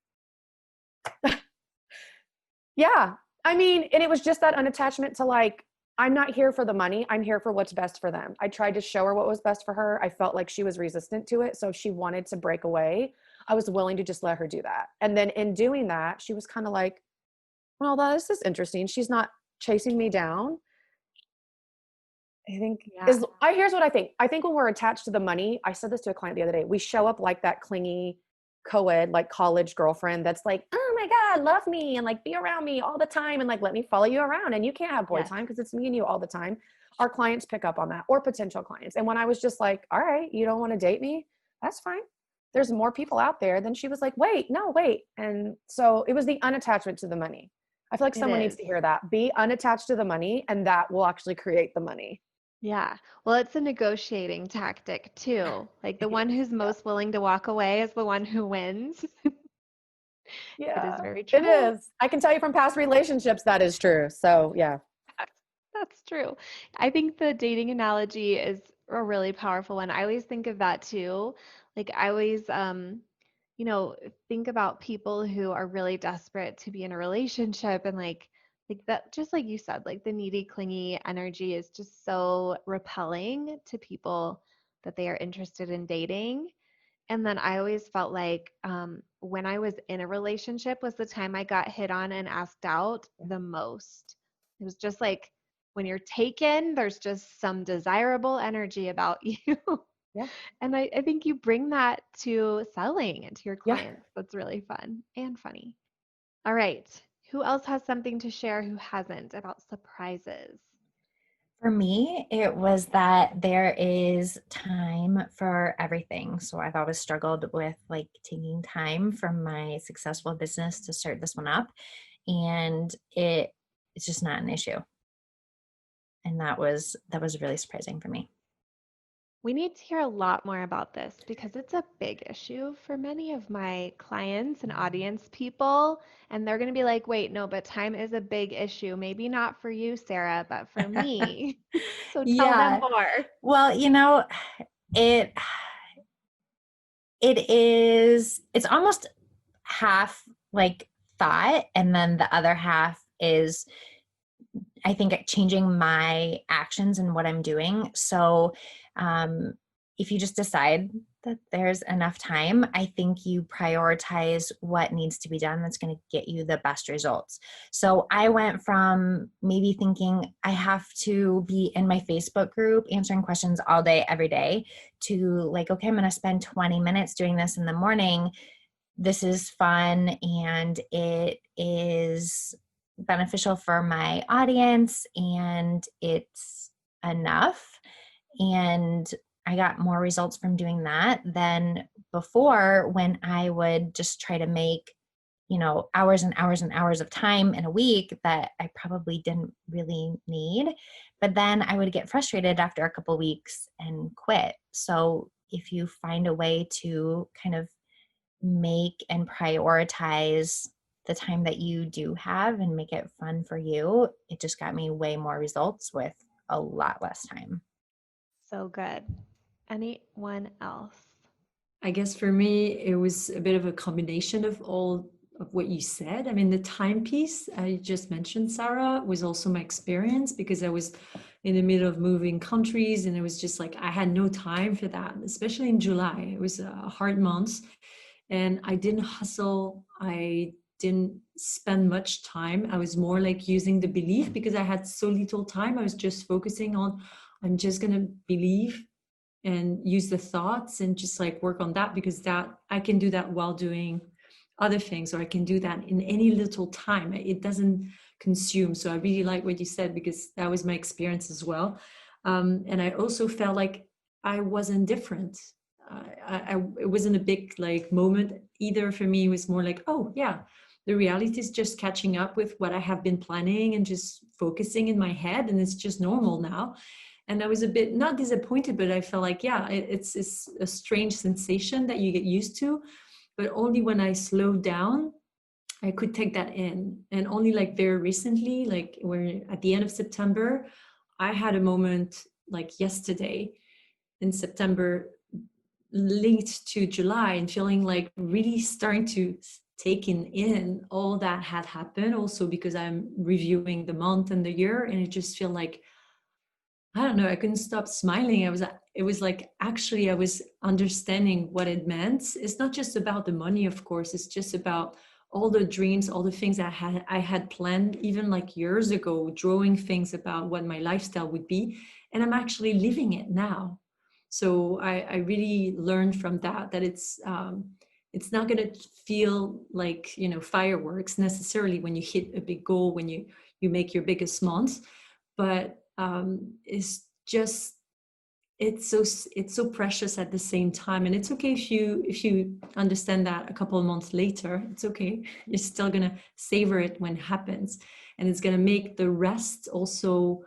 yeah. I mean, and it was just that unattachment to like, I'm not here for the money. I'm here for what's best for them. I tried to show her what was best for her. I felt like she was resistant to it. So if she wanted to break away, I was willing to just let her do that. And then in doing that, she was kind of like, well, this is interesting. She's not chasing me down. I think here's what I think. I think when we're attached to the money, I said this to a client the other day, we show up like that clingy co-ed, like college girlfriend that's like, oh my God, love me and like be around me all the time and like let me follow you around, and you can't have boy time because it's me and you all the time. Our clients pick up on that, or potential clients. And when I was just like, all right, you don't want to date me, that's fine, there's more people out there, then she was like, wait. And so it was the unattachment to the money. I feel like someone needs to hear that. Be unattached to the money, and that will actually create the money. Yeah. Well, it's a negotiating tactic too. Like the one who's most willing to walk away is the one who wins. Yeah. It is very true. It is. I can tell you from past relationships that is true. So yeah. That's true. I think the dating analogy is a really powerful one. I always think of that too. Like I always think about people who are really desperate to be in a relationship, and like that, just like you said, like the needy, clingy energy is just so repelling to people that they are interested in dating. And then I always felt like when I was in a relationship was the time I got hit on and asked out the most. It was just like when you're taken, there's just some desirable energy about you. Yeah. And I think you bring that to selling and to your Yeah. clients. That's really fun and funny. All right. Who else has something to share who hasn't about surprises? For me, it was that there is time for everything. So I've always struggled with like taking time from my successful business to start this one up. And it's just not an issue. And that was really surprising for me. We need to hear a lot more about this because it's a big issue for many of my clients and audience people. And they're going to be like, wait, no, but time is a big issue. Maybe not for you, Sarah, but for me. So tell them more. Well, it's almost half like thought. And then the other half is, I think, changing my actions and what I'm doing. So if you just decide that there's enough time, I think you prioritize what needs to be done that's going to get you the best results. So I went from maybe thinking I have to be in my Facebook group answering questions all day, every day, to like, okay, I'm going to spend 20 minutes doing this in the morning. This is fun and it is beneficial for my audience and it's enough. And I got more results from doing that than before, when I would just try to make, hours and hours and hours of time in a week that I probably didn't really need. But then I would get frustrated after a couple of weeks and quit. So if you find a way to kind of make and prioritize the time that you do have and make it fun for you, it just got me way more results with a lot less time. So good. Anyone else? I guess for me, it was a bit of a combination of all of what you said. I mean, the time piece I just mentioned, Sarah, was also my experience because I was in the middle of moving countries and it was just like I had no time for that, especially in July. It was a hard month and I didn't hustle. I didn't spend much time. I was more like using the belief because I had so little time. I was just focusing on, I'm just going to believe and use the thoughts and just like work on that, because that I can do that while doing other things, or I can do that in any little time. It doesn't consume. So I really like what you said, because that was my experience as well. And I also felt like I wasn't different. It wasn't a big like moment either for me. It was more like, oh yeah, the reality is just catching up with what I have been planning and just focusing in my head, and it's just normal now. And I was a bit not disappointed, but I felt like, yeah, it's a strange sensation that you get used to, but only when I slowed down, I could take that in. And only like very recently, like where at the end of September, I had a moment like yesterday in September linked to July, and feeling like really starting to take in all that had happened, also because I'm reviewing the month and the year, and it just feel like, I don't know, I couldn't stop smiling. It was like, actually, I was understanding what it meant. It's not just about the money, of course. It's just about all the dreams, all the things I had planned, even like years ago, drawing things about what my lifestyle would be. And I'm actually living it now. So I really learned from that it's not going to feel like, you know, fireworks necessarily when you hit a big goal, when you make your biggest month, but it's just, it's so precious at the same time. And it's okay if you understand that a couple of months later. It's okay. You're still gonna savor it when it happens, and it's gonna make the rest also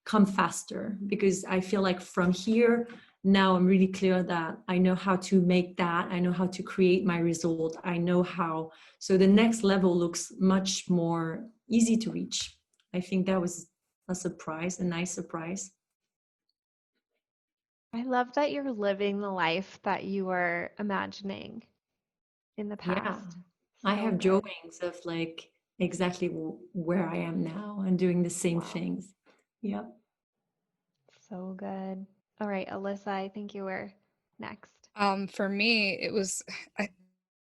come faster, because I feel like from here now I'm really clear that I know how to make that. I know how to create my result. I know how. So the next level looks much more easy to reach. I think that was a surprise, a nice surprise. I love that you're living the life that you were imagining in the past. Yeah, I So have good. drawings of like exactly where I am now and doing the same things. Yeah. So good. All right, Alyssa, I think you were next. For me, it was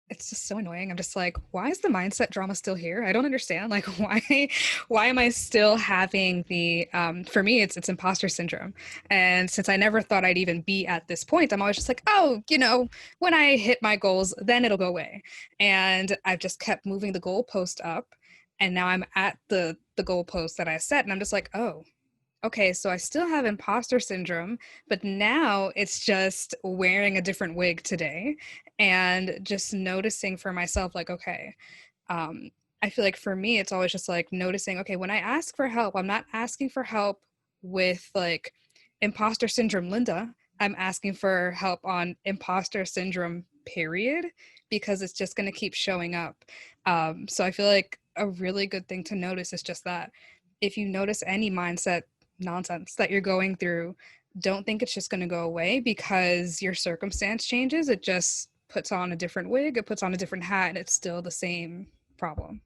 it's just so annoying. I'm just like, why is the mindset drama still here? I don't understand. Like, why am I still having the for me it's imposter syndrome. And since I never thought I'd even be at this point, I'm always just like, oh, you know, when I hit my goals, then it'll go away. And I've just kept moving the goalpost up. And now I'm at the goalpost that I set. And I'm just like, oh, okay, so I still have imposter syndrome, but now it's just wearing a different wig today and just noticing for myself, like, okay, I feel like for me, it's always just like noticing, okay, when I ask for help, I'm not asking for help with like imposter syndrome, Linda. I'm asking for help on imposter syndrome, period, because it's just going to keep showing up. So I feel like a really good thing to notice is just that if you notice any mindset nonsense that you're going through, don't think it's just going to go away because your circumstance changes. It just puts on a different wig, it puts on a different hat, and it's still the same problem.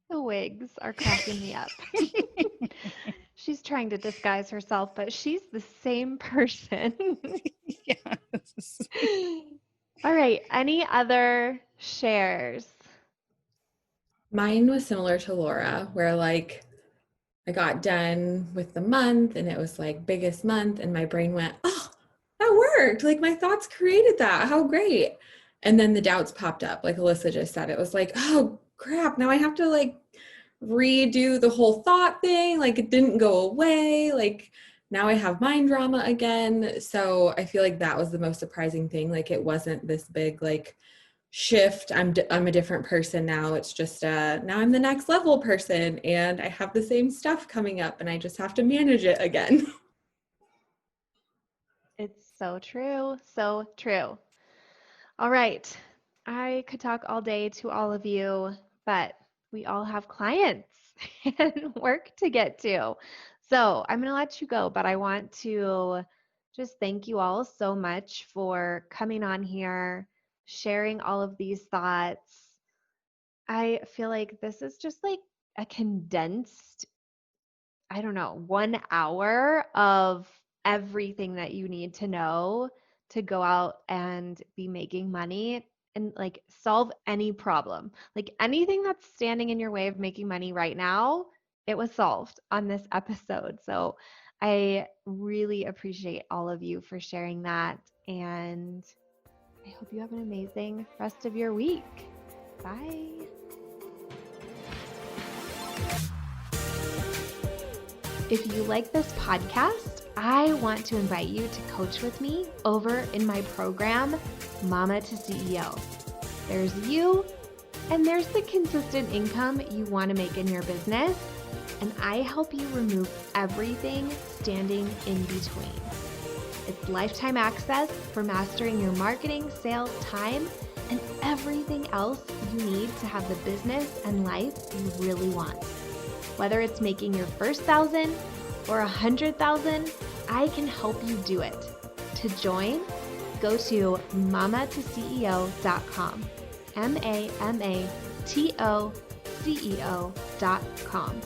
The wigs are cracking me up. She's trying to disguise herself, but she's the same person. Yes. All right, any other shares? Mine was similar to Laura, where like I got done with the month and it was like biggest month, and my brain went, oh, that worked. Like my thoughts created that. How great. And then the doubts popped up, like Alyssa just said. It was like, oh crap, now I have to like redo the whole thought thing. Like it didn't go away. Like now I have mind drama again. So I feel like that was the most surprising thing. Like it wasn't this big like shift. I'm a different person now. It's just now I'm the next level person, and I have the same stuff coming up, and I just have to manage it again. It's so true. So true. All right. I could talk all day to all of you, but we all have clients and work to get to. So I'm going to let you go, but I want to just thank you all so much for coming on here, sharing all of these thoughts. I feel like this is just like a condensed, I don't know, 1 hour of everything that you need to know to go out and be making money and like solve any problem. Like anything that's standing in your way of making money right now, it was solved on this episode. So I really appreciate all of you for sharing that. And I hope you have an amazing rest of your week. Bye. If you like this podcast, I want to invite you to coach with me over in my program, Mama to CEO. There's you, and there's the consistent income you want to make in your business, and I help you remove everything standing in between. It's lifetime access for mastering your marketing, sales, time, and everything else you need to have the business and life you really want. Whether it's making your first 1,000 or 100,000, I can help you do it. To join, go to mamatoceo.com, mamatoceo.com.